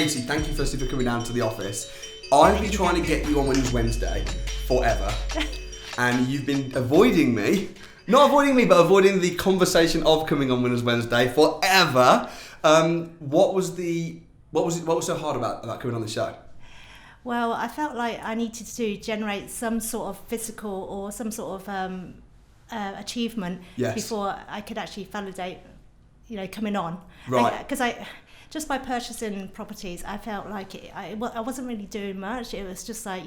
Katy, thank you firstly for coming down to the office. I've been trying to get you on Winners Wednesday forever, and you've been avoiding me. Not avoiding me, but avoiding the conversation of coming on Winners Wednesday forever. What was so hard about coming on the show? Well, I felt like I needed to generate some sort of physical or some sort of achievement before I could actually validate, coming on. Right. Because just by purchasing properties, I felt like I wasn't really doing much. It was just like,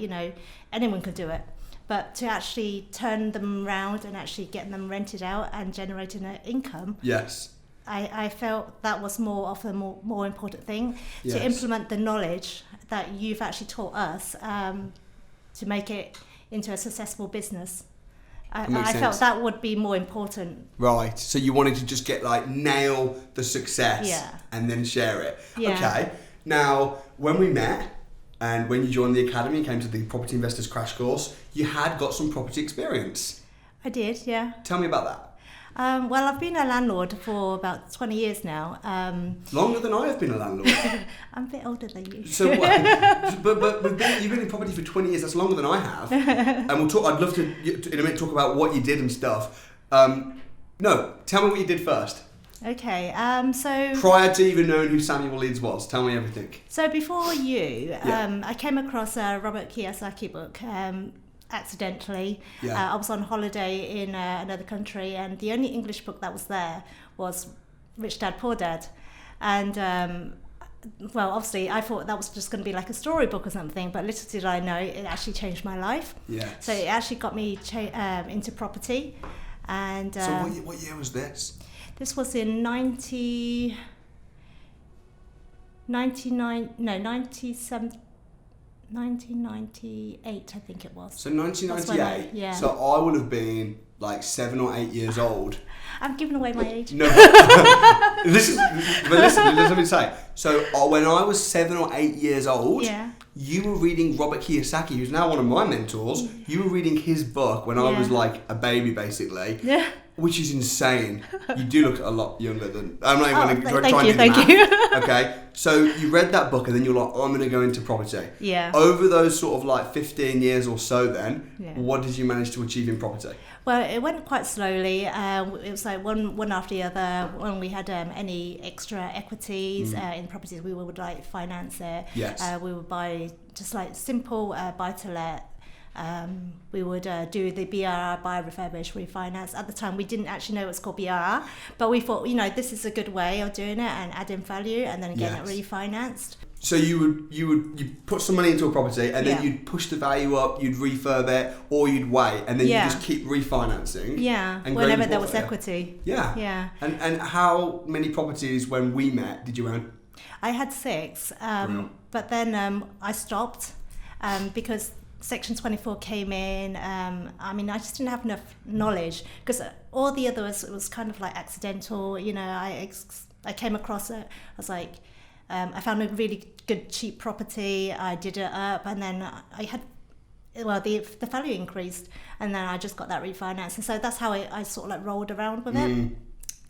anyone could do it. But to actually turn them around and actually getting them rented out and generating an income, yes, I felt that was more of a more important thing, yes, to implement the knowledge that you've actually taught us to make it into a successful business. I felt that would be more important. Right. So you wanted to just nail the success and then share it. Yeah. Okay. Now, when we met and when you joined the academy and came to the Property Investors Crash Course, you had got some property experience. I did, yeah. Tell me about that. Well, I've been a landlord for about 20 years now. Longer than I have been a landlord. I'm a bit older than you. So what? but you've been in property for 20 years. That's longer than I have. And we'll talk. I'd love to in a minute talk about what you did and stuff. No, tell me what you did first. Okay. So prior to even knowing who Samuel Leeds was, tell me everything. So before you, I came across a Robert Kiyosaki book. Accidentally. I was on holiday in another country, and the only English book that was there was Rich Dad Poor Dad, and well, obviously I thought that was just going to be like a storybook or something, but little did I know it actually changed my life. So it actually got me into property. And so what year was this? This was in 97. 1998, I think it was. So 1998. So I would have been like 7 or 8 years old. I'm giving away my age. No. Listen, let me say. So when I was 7 or 8 years old, you were reading Robert Kiyosaki, who's now one of my mentors. You were reading his book when I was like a baby, basically. Yeah. Which is insane. You do look a lot younger than... I'm not even going to try and do the math. Thank you. Okay, so you read that book and then you're like, I'm going to go into property. Yeah. Over those sort of like 15 years or so then, what did you manage to achieve in property? Well, it went quite slowly. It was like one after the other. When we had any extra equities in properties, we would like finance it. Yes. We would buy just like simple buy-to-let. We would do the BRR, buy, refurbish, refinance. At the time, we didn't actually know it was called BRR, but we thought, this is a good way of doing it and adding value, and then getting it refinanced. So you put some money into a property, and then you'd push the value up, you'd refurb it, or you'd wait, and then you just keep refinancing. Yeah, and whenever there was equity. Yeah. Yeah. And how many properties when we met did you own? I had 6, but then I stopped because Section 24 came in. I just didn't have enough knowledge, because all the others, it was kind of like accidental. I came across it. I was like, I found a really good cheap property. I did it up, and then I had, the value increased, and then I just got that refinanced. And so that's how I sort of like rolled around with it.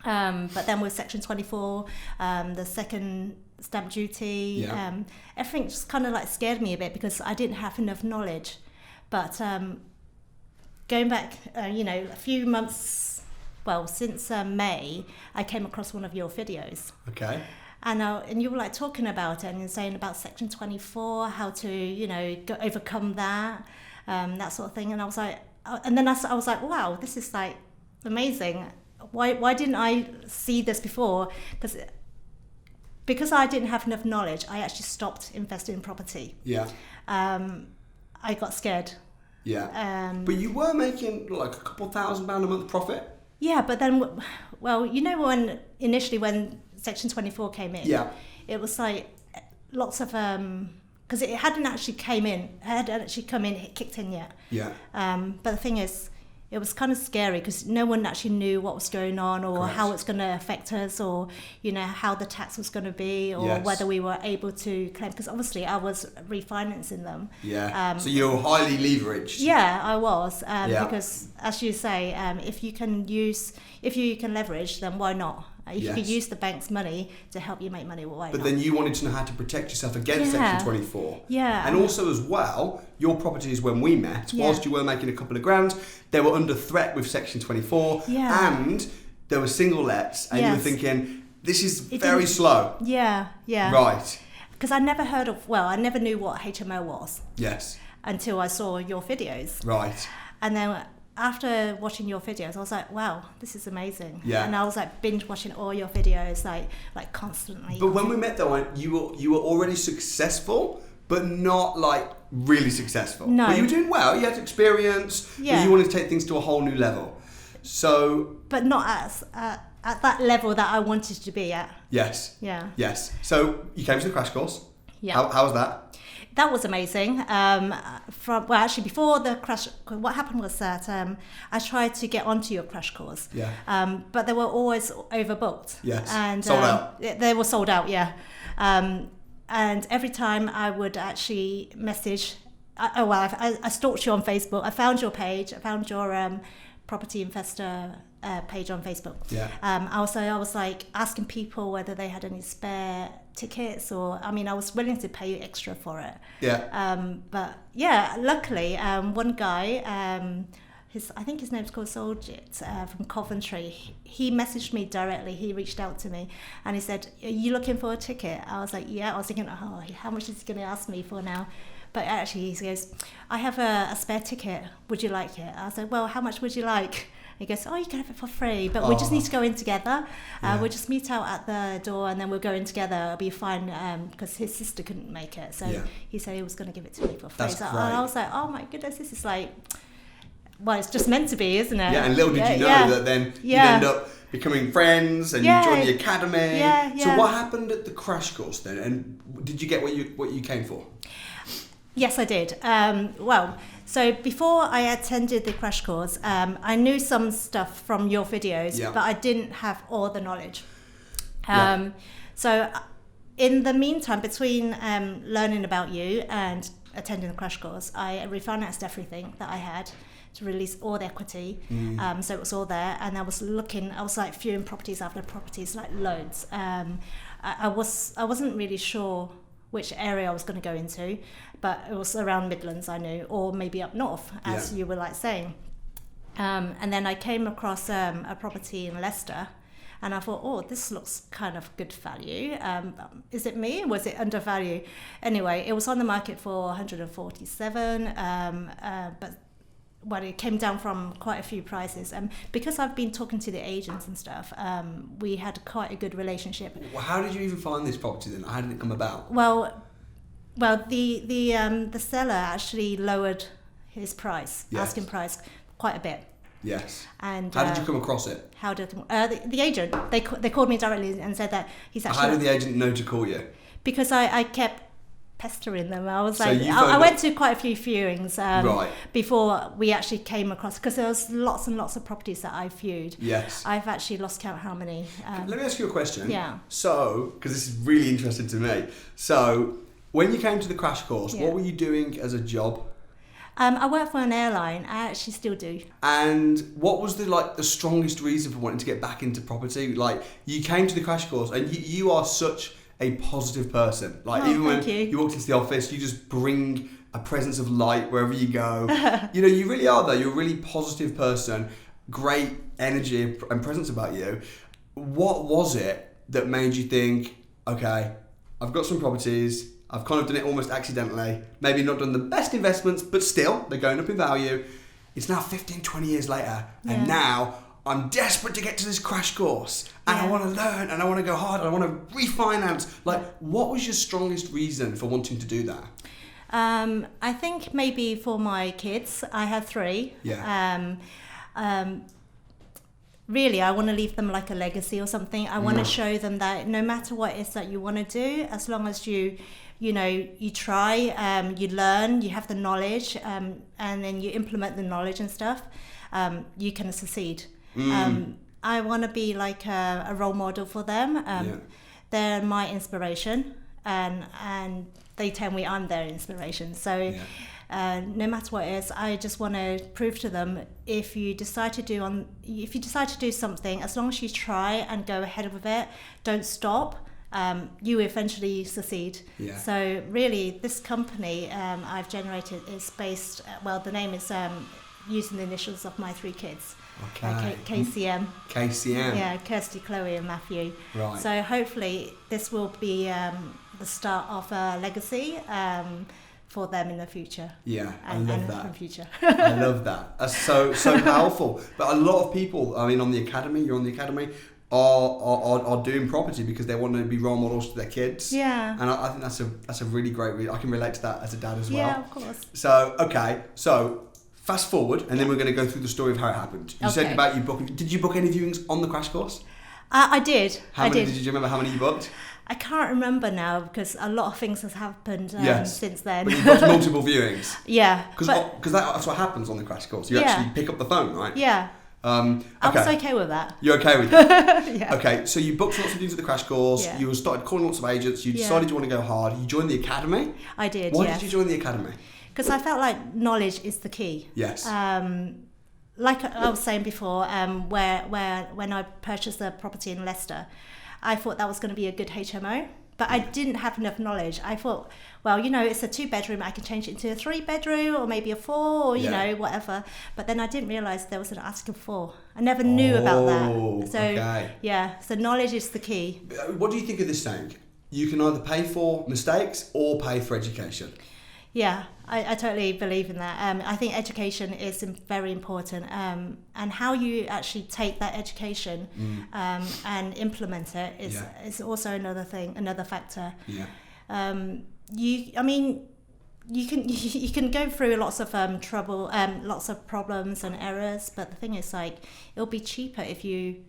But then with Section 24, the second stamp duty, everything just kind of like scared me a bit because I didn't have enough knowledge. But going back, a few months, since May, I came across one of your videos. Okay. And you were like talking about it and saying about Section 24, how to, overcome that, that sort of thing. And I was like, I was like, wow, this is like amazing. Why didn't I see this before? Because I didn't have enough knowledge, I actually stopped investing in property. Yeah. I got scared. Yeah. But you were making like a couple £1,000 a month profit. Yeah, but then, when Section 24 came in, it was like lots of because it hadn't actually come in, it kicked in yet. Yeah. But the thing is, it was kind of scary because no one actually knew what was going on, or how it's going to affect us, or how the tax was going to be, or whether we were able to claim, because obviously I was refinancing them. Yeah. So you're highly leveraged. Yeah, I was, because as you say, if you can leverage, then why not? If you could use the bank's money to help you make money, why not? But then you wanted to know how to protect yourself against Section 24. Yeah. And also as well, your properties when we met, whilst you were making a couple of grand, they were under threat with Section 24. Yeah. And there were single lets, and you were thinking, this is very slow. Yeah. Right. Because I never heard of, I never knew what HMO was. Yes. Until I saw your videos. Right. And then after watching your videos, I was like, wow, this is amazing. Yeah. And I was like binge watching all your videos, like constantly. But when we met though, you were already successful, but not like really successful. No. But you were doing well, you had experience, but you wanted to take things to a whole new level. So. But not at that level that I wanted to be at. Yes. Yeah. Yes. So you came to the crash course. Yeah. How was that? That was amazing. Actually, before the crash, what happened was that I tried to get onto your crash course. Yeah. But they were always overbooked. Yes. And sold out. They were sold out. Yeah. And every time I would actually message, I stalked you on Facebook. I found your page. I found your property investor page on Facebook. Yeah. I was like asking people whether they had any spare tickets, or I was willing to pay you extra for it. Yeah. But yeah, luckily, one guy, I think his name's called Soljit, from Coventry. He messaged me directly. He reached out to me and he said, "Are you looking for a ticket?" I was like, "Yeah." I was thinking, "Oh, how much is he going to ask me for now?" But actually, he goes, "I have a spare ticket. Would you like it?" I said, "Well, how much would you like?" He goes, "Oh, you can have it for free, but we just need to go in together. We'll just meet out at the door and then we'll go in together. It'll be fine," because his sister couldn't make it. So he said he was going to give it to me for free. That's so great. I was like, oh my goodness, this is like, well, it's just meant to be, isn't it? Yeah, and little did you know that then you'd end up becoming friends and you joined the academy. So what happened at the crash course then? And did you get what you came for? Yes, I did. So before I attended the crash course, I knew some stuff from your videos, but I didn't have all the knowledge. So in the meantime, between learning about you and attending the crash course, I refinanced everything that I had to release all the equity. So it was all there, and I was like viewing properties after properties, like loads. I wasn't really sure which area I was going to go into, but it was around Midlands, I knew, or maybe up north, as you were like saying. And then I came across a property in Leicester, and I thought, oh, this looks kind of good value. Is it me? Was it undervalued? Anyway, it was on the market for 147, but it came down from quite a few prices. Because I've been talking to the agents and stuff, we had quite a good relationship. Well, how did you even find this property then? How did it come about? Well, the seller actually lowered his price, asking price, quite a bit. Yes. And how did you come across it? How did the agent? They called me directly and said that he's actually. How did the agent know to call you? Because I kept pestering them. I was like, I went to quite a few viewings before we actually came across, because there was lots and lots of properties that I viewed. Yes. I've actually lost count how many. Let me ask you a question. Yeah. So, because this is really interesting to me. So, when you came to the crash course, what were you doing as a job? I work for an airline. I actually still do. And what was the strongest reason for wanting to get back into property? Like, you came to the crash course, and you are such a positive person. Like, even when you walked into the office, you just bring a presence of light wherever you go. You really are though. You're a really positive person. Great energy and presence about you. What was it that made you think, okay, I've got some properties, I've kind of done it almost accidentally, maybe not done the best investments, but still, they're going up in value. It's now 15, 20 years later, and now I'm desperate to get to this crash course, and I want to learn, and I want to go hard, and I want to refinance. Like, what was your strongest reason for wanting to do that? I think maybe for my kids. I have 3. Really, I want to leave them like a legacy or something. I want to show them that no matter what it is that you want to do, as long as you try, you learn, you have the knowledge, and then you implement the knowledge and stuff, you can succeed. I want to be like a role model for them. They're my inspiration, and they tell me I'm their inspiration. So no matter what it is, I just want to prove to them, if you decide to do something, as long as you try and go ahead with it, don't stop, you eventually succeed. Yeah. So really, this company I've generated is based, the name is using the initials of my 3 kids. Okay. KCM. KCM. Yeah, Kirsty, Chloe and Matthew. Right. So hopefully this will be the start of a legacy for them in the future. Yeah, I and love that. For the future. I love that. That's so powerful. But a lot of people, I mean, on the academy, you're on the academy, are doing property because they want to be role models to their kids. Yeah. And I think that's a really great. I can relate to that as a dad as well. Yeah, of course. So fast forward, and then we're going to go through the story of how it happened. You said about you booking. Did you book any viewings on the crash course? I did. How many? Did you remember how many you booked? I can't remember now because a lot of things has happened since then. But you booked multiple viewings. Yeah. Because that's what happens on the crash course. You actually pick up the phone, right? Yeah. Okay. I was okay with that. You're okay with that? Yeah. Okay, so you booked lots of things at the crash course. Yeah. You started calling lots of agents. You decided you want to go hard. You joined the academy. I did. Why did you join the academy? Because I felt like knowledge is the key. Yes. Like I was saying before, where when I purchased the property in Leicester, I thought that was going to be a good HMO, but I didn't have enough knowledge. I thought, it's a 2-bedroom, I can change it into a 3-bedroom or maybe a 4 or, whatever. But then I didn't realise there was an ask of 4. I never knew about that. So, so knowledge is the key. What do you think of this saying? You can either pay for mistakes or pay for education. Yeah, I totally believe in that. I think education is very important, and how you actually take that education and implement it is also another factor. Yeah. You can go through lots of trouble, lots of problems and errors, but the thing is, it'll be cheaper if you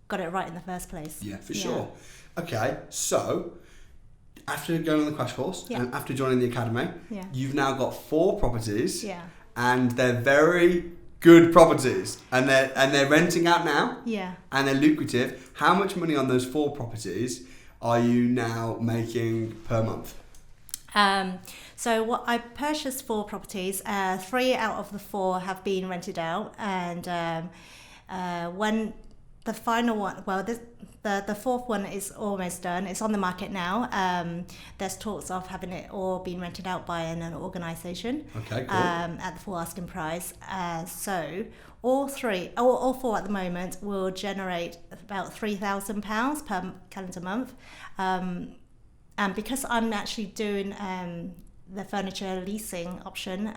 got it right in the first place. Yeah, for sure. Okay, so after going on the crash course and after joining the academy, you've now got 4 properties, and they're very good properties, and they're renting out now, and they're lucrative. How much money on those 4 properties are you now making per month? So what I purchased 4 properties. 3 out of the 4 have been rented out, and when the final one, the 4th one is almost done. It's on the market now. There's talks of having it all being rented out by an organisation. Okay, cool. At the full asking price. So all 4 at the moment will generate about £3,000 per calendar month. And because I'm actually doing the furniture leasing option,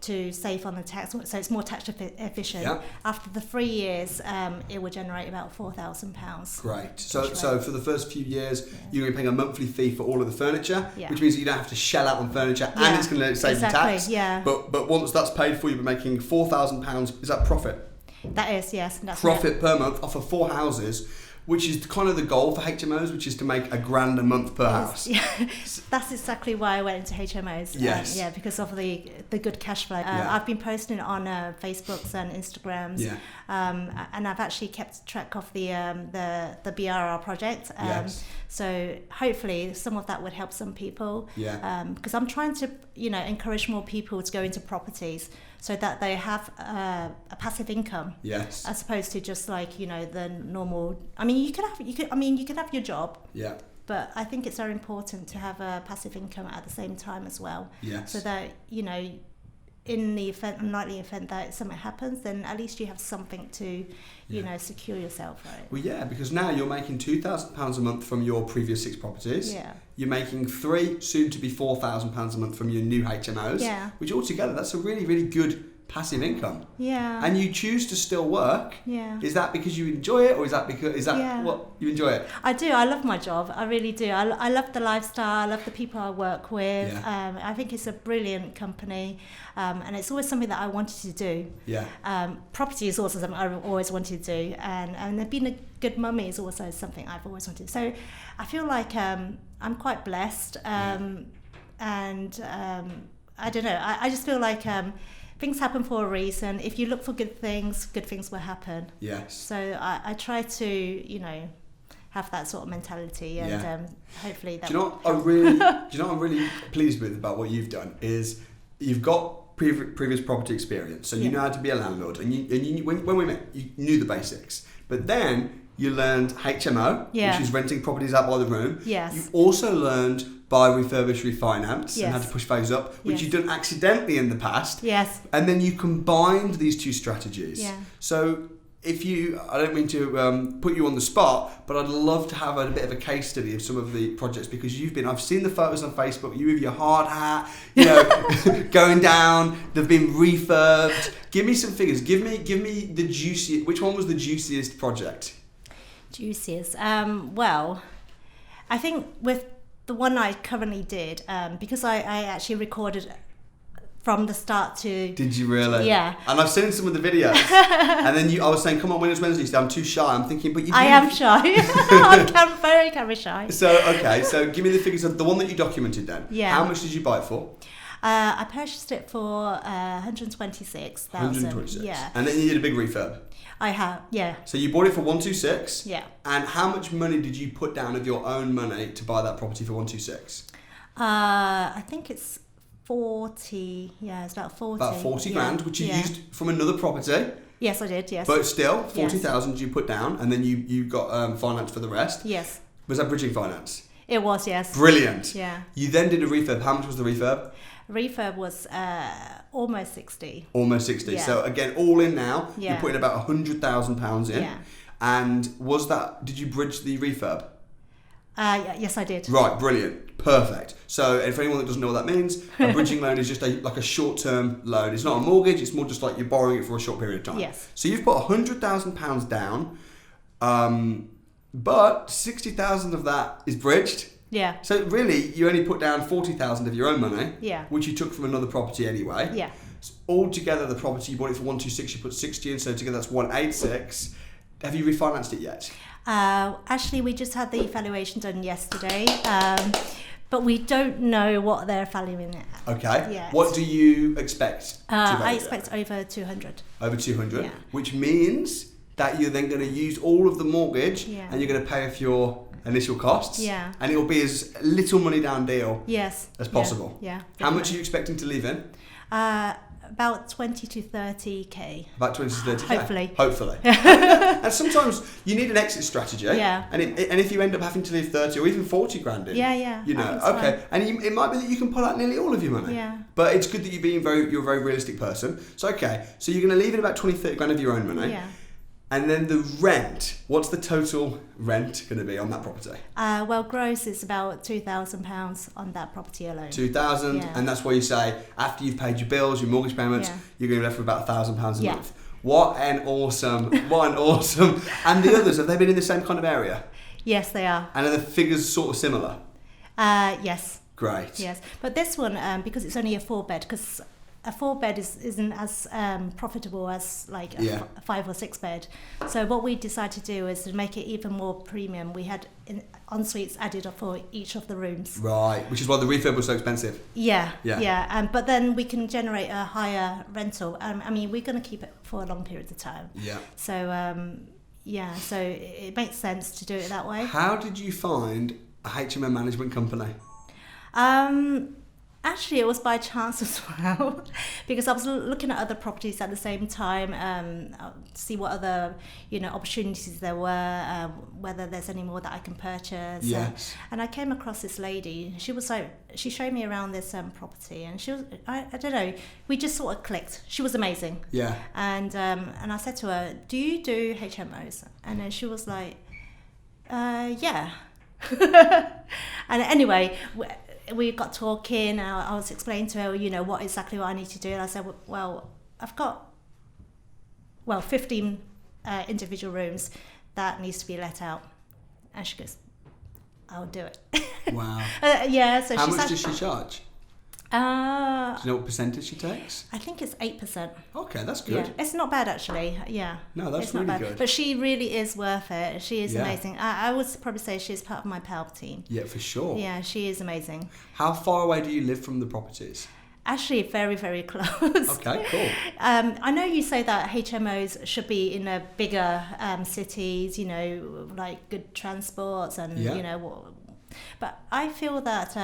to save on the tax, so it's more tax efficient. Yeah. After the 3 years, it will generate about £4,000. Great. So for the first few years, you're going to be paying a monthly fee for all of the furniture, which means that you don't have to shell out on furniture, and it's going to save you tax. Yeah. But once that's paid for, you'll be making £4,000. Is that profit? That is, yes. That's profit per month off of 4 houses, which is kind of the goal for HMOs, which is to make £1,000 a month per house. Yeah, that's exactly why I went into HMOs. Yes. Because of the good cash flow. I've been posting it on Facebooks and Instagrams. Yeah. And I've actually kept track of the BRR project. Yes. So hopefully some of that would help some people. Yeah. Because I'm trying to, encourage more people to go into properties so that they have a passive income. Yes. As opposed to just the normal. I mean, you can have your job. Yeah. But I think it's very important to have a passive income at the same time as well. Yes. So that in the unlikely event that something happens, then at least you have something to, secure yourself, right? Well, yeah, because now you're making £2,000 a month from your previous 6 properties. Yeah. You're making soon to be £4,000 a month from your new HMOs. Yeah. Which altogether, that's a really, really good passive income. Yeah. And you choose to still work. Yeah. Is that because you enjoy it, or is that what you enjoy it? I do. I love my job. I really do. I love the lifestyle. I love the people I work with. Yeah. I think it's a brilliant company, and it's always something that I wanted to do. Yeah. Property is also something I've always wanted to do, and being a good mummy is also something I've always wanted. So I feel like I'm quite blessed, and I don't know. I just feel like things happen for a reason. If you look for good things will happen. Yes. So I try to, have that sort of mentality, and hopefully that. Do you know what I'm really pleased with about what you've done is you've got previous property experience, so you know how to be a landlord, and when we met, you knew the basics. But then you learned HMO, which is renting properties out by the room. Yes. You also learned buy, refurbish, refinance, and how to push those up, which you've done accidentally in the past. Yes. And then you combined these two strategies. Yeah. So I don't mean to put you on the spot, but I'd love to have a bit of a case study of some of the projects, because I've seen the photos on Facebook, you with your hard hat, going down, they've been refurbed. Give me some figures. Give me the juiciest, which one was the juiciest project? Juiciest. Well, I think with the one I currently did, because I actually recorded from the start to... Did you really? Yeah. And I've seen some of the videos. And then I was saying, come on, when it's Wednesday, you said, I'm too shy. I'm thinking, but you... I am shy. I'm very camera shy. So give me the figures of the one that you documented then. Yeah. How much did you buy it for? I purchased it for 126,000. 126. Yeah. And then you did a big refurb. I have, yeah. So you bought it for 126. Yeah. And how much money did you put down of your own money to buy that property for 126? I think it's 40. Yeah, it's about 40. About 40 grand, which you used from another property. Yes, I did. Yes. But still, 40,000 you put down, and then you got finance for the rest. Yes. Was that bridging finance? It was, yes. Brilliant. Yeah. You then did a refurb. How much was the refurb? Refurb was almost 60. Almost 60. Yeah. So again, all in now, Yeah. you're putting about £100,000 in. Yeah. And did you bridge the refurb? Yes, I did. Right, brilliant. Perfect. So, and for anyone that doesn't know what that means, a bridging loan is just like a short-term loan. It's not a mortgage, it's more just like you're borrowing it for a short period of time. Yes. So you've put £100,000 down, but 60,000 of that is bridged. Yeah. So really, you only put down 40,000 of your own money, Yeah. which you took from another property anyway. Yeah. So altogether, the property, you bought it for 126, you put 60 in, so together that's 186. Have you refinanced it yet? Actually, we just had the evaluation done yesterday, but we don't know what they're valuing it at. Okay. Yet. What do you expect? I expect over 200. Over 200, Yeah. which means that you're then going to use all of the mortgage, Yeah. and you're going to pay off your initial costs. Yeah. And it will be as little money down deal Yes. as possible. Yeah. How much are you expecting to leave in? About 20 to 30k. About 20 to 30k. Hopefully. And sometimes you need an exit strategy. Yeah. And if you end up having to leave 30 or even 40 grand in. Yeah. You know, okay. And it might be that you can pull out nearly all of your money. Yeah. But it's good that you're a very realistic person. So, okay. So you're going to leave in about 20, 30 grand of your own money. Yeah. And then the rent, what's the total rent going to be on that property? Well, gross is about £2,000 on that property alone. 2,000, Yeah. and that's why you say after you've paid your bills, your mortgage payments, you're going to be left with about £1,000 a Yeah. month. What an awesome! And the others, have they been in the same kind of area? Yes, they are. And are the figures sort of similar? Yes. Great. Yes, but this one, because it's only a 4-bed, because a 4-bed isn't as profitable as like a 5 or 6-bed. So what we decided to do is to make it even more premium. We had en-suites added up for each of the rooms. Right, which is why the refurb was so expensive. Yeah. But then we can generate a higher rental. I mean, we're going to keep it for a long period of time. Yeah. So, so it makes sense to do it that way. How did you find a HMO management company? Actually, it was by chance as well, because I was looking at other properties at the same time, to see what other, opportunities there were, whether there's any more that I can purchase. Yes. And I came across this lady. She showed me around this property, and she was, I don't know, we just sort of clicked. She was amazing. Yeah. And I said to her, "Do you do HMOs?" And then she was like, "Yeah." And anyway, we got talking. I was explaining to her, what exactly what I need to do. And I said, well, I've got 15 individual rooms that needs to be let out. And she goes, I'll do it. Wow. So how much does she charge? Do you know what percentage she takes? I think it's 8%. Okay, that's good. Yeah, it's not bad actually. Yeah. No, that's it's really not bad. good. But she really is worth it. She is amazing. I would probably say she's part of my PALP team. Yeah, for sure. Yeah, she is amazing. How far away do you live from the properties? Actually, very, very close. Okay, cool. I know you say that HMOs should be in a bigger cities, like good transports and, but I feel that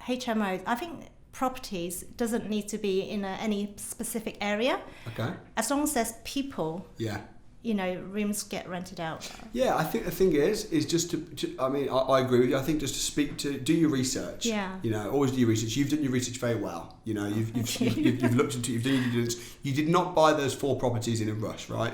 HMOs, I think properties doesn't need to be in any specific area. Okay. As long as there's people. Yeah. You know, rooms get rented out. Yeah, I think the thing is just to I mean, I agree with you. I think just to do your research. Yeah. You know, always do your research. You've done your research very well. You know, you've looked into, you've done your due diligence. You did not buy those 4 properties in a rush, right?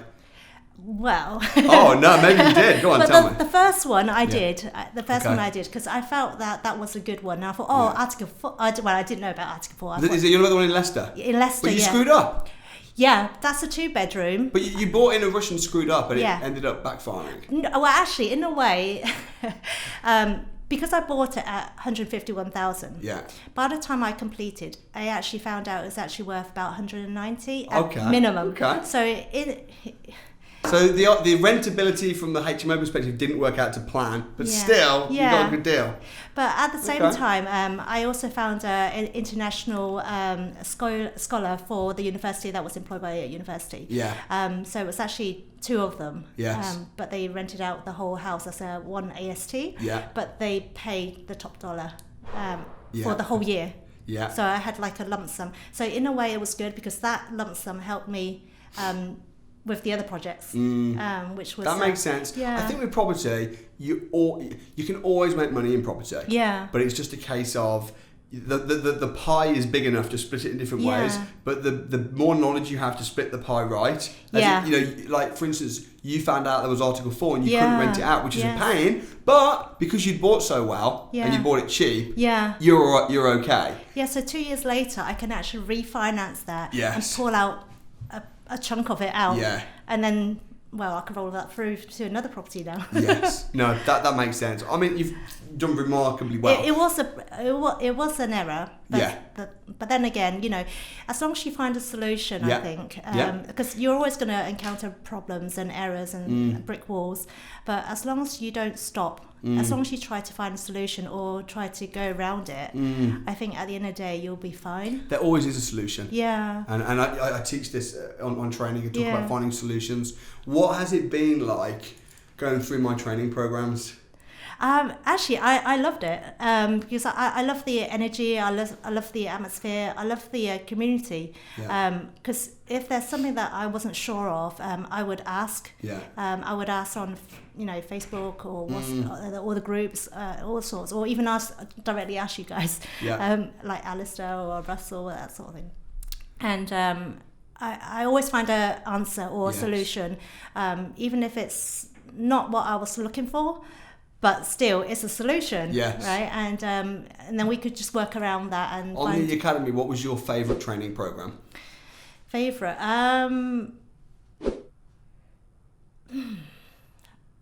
Well. Oh no, maybe you did. Go on, tell me. The first one I did. The first one I did because I felt that was a good one. And I thought, Article 4. I didn't know about Article 4. Is it the one in Leicester? In Leicester, but you screwed up. Yeah, that's a 2-bedroom. But you bought in a rush and screwed up, and it ended up backfiring. No, well, actually, in a way, because I bought it at 151,000. Yeah. By the time I completed, I actually found out it was actually worth about 190 at minimum. Okay. So So the rentability from the HMO perspective didn't work out to plan, but still, you got a good deal. But at the same time, I also found an international scholar for the university that was employed by a university. Yeah. So it was actually 2 of them. Yes. But they rented out the whole house as a 1 AST. Yeah. But they paid the top dollar for the whole year. Yeah. So I had like a lump sum. So in a way, it was good because that lump sum helped me. With the other projects, which was... That makes sense. Yeah. I think with property, you can always make money in property. Yeah. But it's just a case of the pie is big enough to split it in different ways, but the more knowledge you have to split the pie right, you know, like for instance, you found out there was Article 4 and you couldn't rent it out, which is a pain, but because you'd bought so well and you bought it cheap, you're okay. Yeah, so 2 years later, I can actually refinance that and pull out a chunk of it out. Yeah. And then, well, I can roll that through to another property now. Yes. No, that makes sense. I mean, you've done remarkably well. It was an error. But then again, you know, as long as you find a solution, I think, because you're always going to encounter problems and errors and brick walls. But as long as you don't stop, as long as you try to find a solution or try to go around it, I think at the end of the day you'll be fine. There always is a solution. Yeah. And I teach this on training and talk about finding solutions. What has it been like going through my training programs? Actually, I loved it because I love the energy. I love the atmosphere. I love the community. Because if there's something that I wasn't sure of, I would ask. I would ask on, you know, Facebook or all the groups, all sorts, or even directly ask you guys, like Alistair or Russell, that sort of thing. And I always find an answer or a solution, even if it's not what I was looking for. But still, it's a solution, right? And then we could just work around that. And on the academy, what was your favourite training program? Favourite?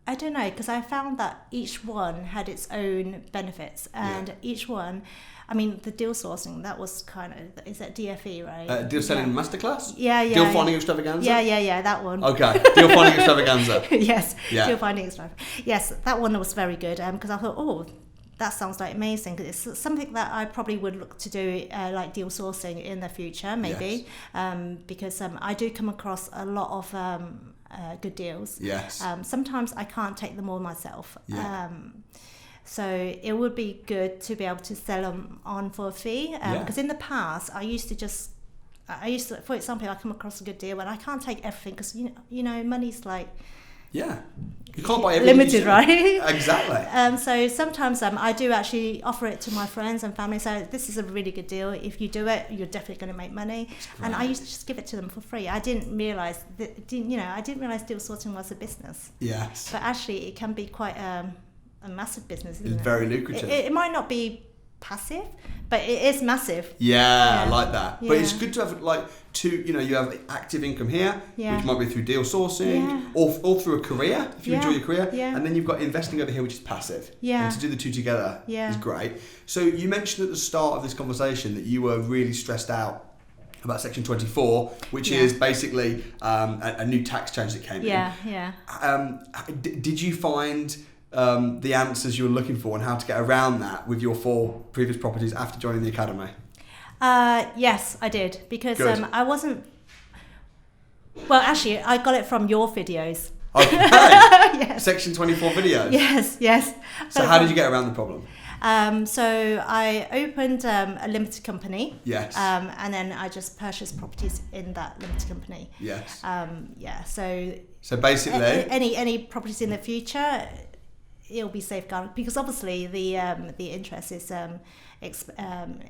I don't know, because I found that each one had its own benefits, and each one. I mean, the deal sourcing, that was kind of, is that DFE, right? Deal selling masterclass? Yeah. Deal finding extravaganza? Yeah, that one. Okay, deal finding extravaganza. Yes, deal finding extravaganza. Yes, that one was very good because I thought, that sounds like amazing. It's something that I probably would look to do, like deal sourcing in the future, maybe, because I do come across a lot of good deals. Yes. Sometimes I can't take them all myself. So it would be good to be able to sell them on for a fee. Because in the past, I used to, for example, I come across a good deal, and I can't take everything because, you know, money's like... Yeah. You can't buy everything. Limited, right? Exactly. So sometimes I do actually offer it to my friends and family. So this is a really good deal. If you do it, you're definitely going to make money. And I used to just give it to them for free. I didn't realise deal sorting was a business. Yes. But actually, it can be quite a massive business, isn't it? It's very lucrative. It might not be passive, but it is massive. Yeah, I like that. But it's good to have like two, you know, you have active income here, which might be through deal sourcing or through a career, if you enjoy your career. And then you've got investing over here, which is passive. And to do the two together is great. So you mentioned at the start of this conversation that you were really stressed out about Section 24, which is basically a new tax change that came in. Did you find the answers you were looking for and how to get around that with your 4 previous properties after joining the academy? Yes, I did, because I wasn't... Well, actually, I got it from your videos. Okay. Section 24 videos? Yes. So how did you get around the problem? So I opened a limited company. Yes. And then I just purchased properties in that limited company. Yes. Yeah. So basically, any properties in the future, it'll be safeguarded, because obviously the interest is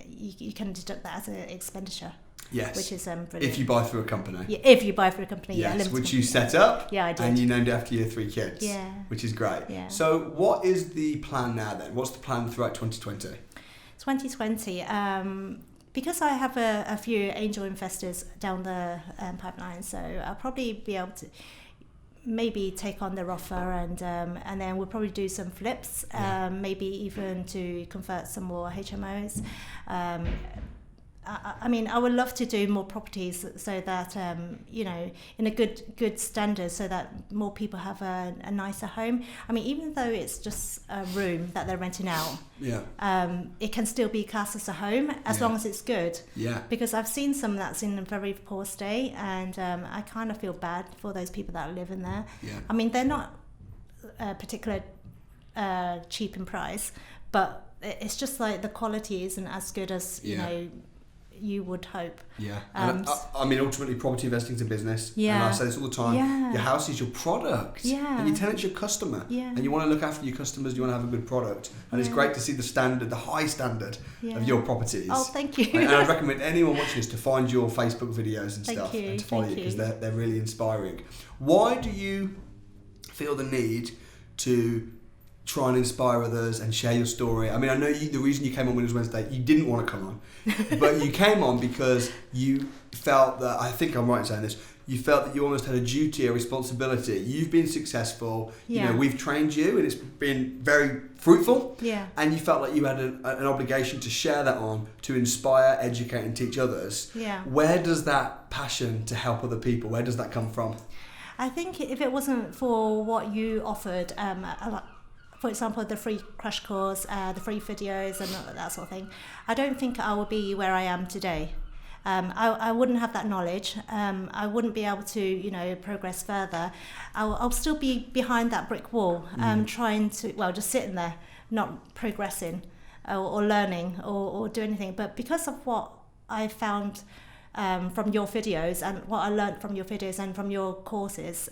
you can deduct that as an expenditure. Yes. Which is brilliant. If you buy through a company. Yeah, if you buy through a company. Yes, yeah, which you set up. Yeah, I did. And you named it after your 3 kids. Yeah. Which is great. Yeah. So what is the plan now then? What's the plan throughout 2020? 2020, because I have a few angel investors down the pipeline, so I'll probably be able to maybe take on their offer, and then we'll probably do some flips, maybe even to convert some more HMOs. I mean, I would love to do more properties so that, in a good standard, so that more people have a nicer home. I mean, even though it's just a room that they're renting out, it can still be classed as a home as long as it's good. Yeah. Because I've seen some that's in a very poor state, and I kind of feel bad for those people that live in there. Yeah. I mean, they're not particularly cheap in price, but it's just like the quality isn't as good as, you would hope. Yeah. And I mean, ultimately, property investing is a business. Yeah. And I say this all the time. Yeah. Your house is your product. Yeah. And your tenant's your customer. Yeah. And you want to look after your customers. You want to have a good product. And it's great to see the high standard of your properties. Oh, thank you. And I'd recommend anyone watching this to find your Facebook videos and stuff and to follow you, because they're really inspiring. Why do you feel the need to try and inspire others and share your story? I mean, I know the reason you came on Winners Wednesday, you didn't want to come on, but you came on because you felt that, I think I'm right in saying this, you felt that you almost had a duty, a responsibility. You've been successful, we've trained you and it's been very fruitful, and you felt like you had an obligation to share that on, to inspire, educate and teach others. Yeah. Where does that passion to help other people, where does that come from? I think if it wasn't for what you offered, for example, the free crash course, the free videos and that sort of thing, I don't think I would be where I am today. I wouldn't have that knowledge. I wouldn't be able to, progress further. I'll still be behind that brick wall, trying to, just sitting there, not progressing or learning or do anything. But because of what I found from your videos and what I learned from your videos and from your courses,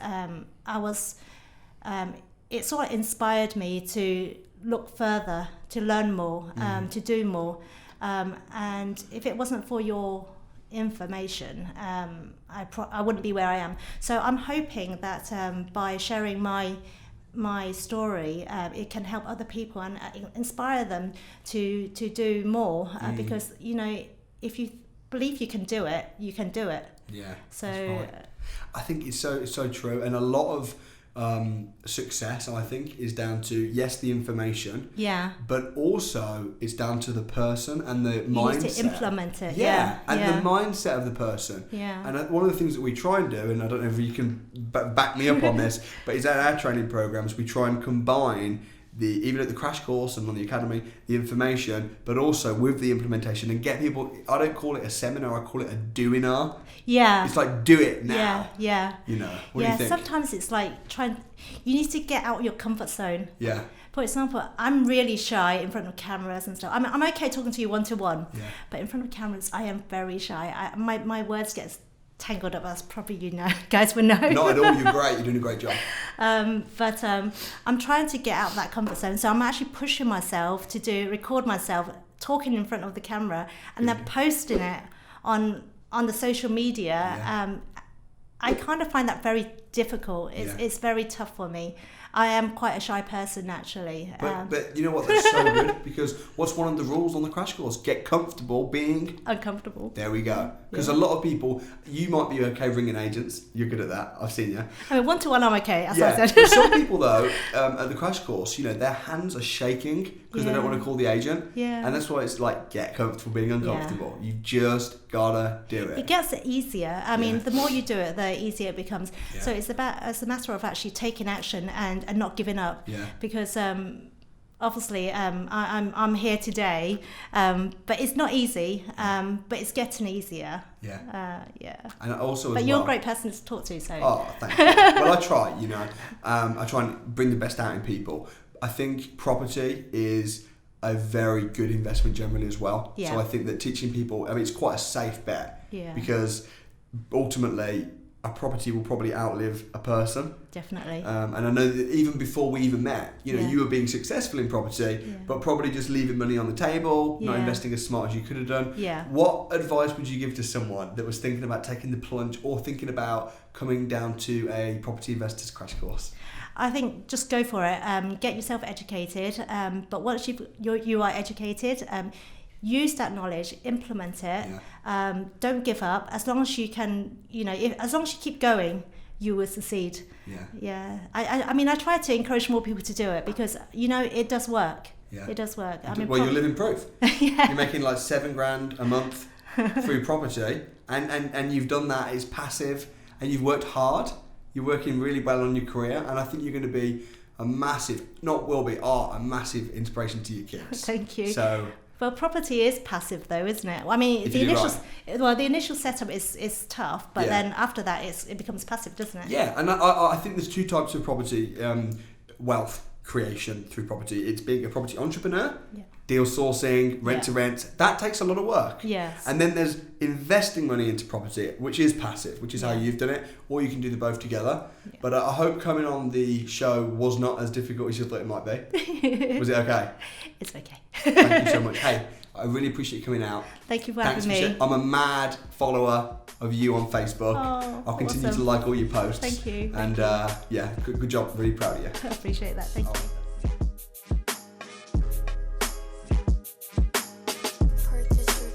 it sort of inspired me to look further, to learn more, to do more. And if it wasn't for your information, I wouldn't be where I am. So I'm hoping that by sharing my story, it can help other people and inspire them to do more. Because, if you believe you can do it, you can do it. Yeah. So right. I think it's so true, and a lot of success, I think, is down to, yes, the information, but also it's down to the person and the mindset. You need to implement it. And the mindset of the person. And one of the things that we try and do, and I don't know if you can back me up on this, but is at our training programs we try and combine even at the crash course and on the academy, the information, but also with the implementation, and get people, I don't call it a seminar, I call it a doinar. Yeah. It's like, do it now. Yeah. What do you think? Sometimes it's like you need to get out of your comfort zone. Yeah. For example, I'm really shy in front of cameras and stuff. I'm okay talking to you one-to-one, but in front of cameras, I am very shy. My words get tangled up, as probably guys would know. Not at all, you're great, you're doing a great job. But I'm trying to get out of that comfort zone, so I'm actually pushing myself to record myself talking in front of the camera and then posting it on the social media. I kind of find that very difficult. It's very tough for me. I am quite a shy person naturally. But you know what, that's so good, because what's one of the rules on the crash course? Get comfortable being uncomfortable. There we go. Because a lot of people, you might be okay ringing agents. You're good at that. I've seen you. I mean, one-to-one I'm okay, as I said. But some people though, at the crash course, their hands are shaking because they don't want to call the agent. Yeah. And that's why it's like, get comfortable being uncomfortable. You just gotta do it. It gets easier. I mean, the more you do it, the easier it becomes. Yeah. So it's a matter of actually taking action and not giving up. Yeah. Because obviously I'm here today, but it's not easy. But it's getting easier. Yeah. And also, but you're a great person to talk to. So. Oh, thank you. Well, I try. I try and bring the best out in people. I think property is a very good investment generally as well. Yeah. So I think that teaching people, I mean, it's quite a safe bet. Yeah. Because ultimately, a property will probably outlive a person. Definitely. And I know that even before we even met, you were being successful in property, but probably just leaving money on the table, not investing as smart as you could have done. Yeah. What advice would you give to someone that was thinking about taking the plunge or thinking about coming down to a property investor's crash course? I think just go for it. Get yourself educated. But once you are educated, use that knowledge, implement it. Yeah. Don't give up. As long as you can, as long as you keep going, you will succeed. Yeah. Yeah. I mean, I try to encourage more people to do it because it does work. Yeah. It does work. You're living proof. Yeah. You're making like $7,000 a month through property, and you've done that. It's passive, and you've worked hard. You're working really well on your career, and I think you're going to be a massive inspiration to your kids. Thank you. So. Well, property is passive though, isn't it? I mean, the initial setup is tough, but then after that it becomes passive, doesn't it? Yeah, and I think there's two types of property wealth creation through property. It's being a property entrepreneur, deal sourcing, rent to rent. That takes a lot of work. Yes. And then there's investing money into property, which is passive, which is how you've done it, or you can do them both together. Yeah. But I hope coming on the show was not as difficult as you thought it might be. Was it okay? It's okay. Thank you so much. Hey, I really appreciate you coming out. Thank you for having me. I'm a mad follower of you on Facebook. I'll continue to like all your posts. Thank you. And good job. Really proud of you. I appreciate that. Thank you.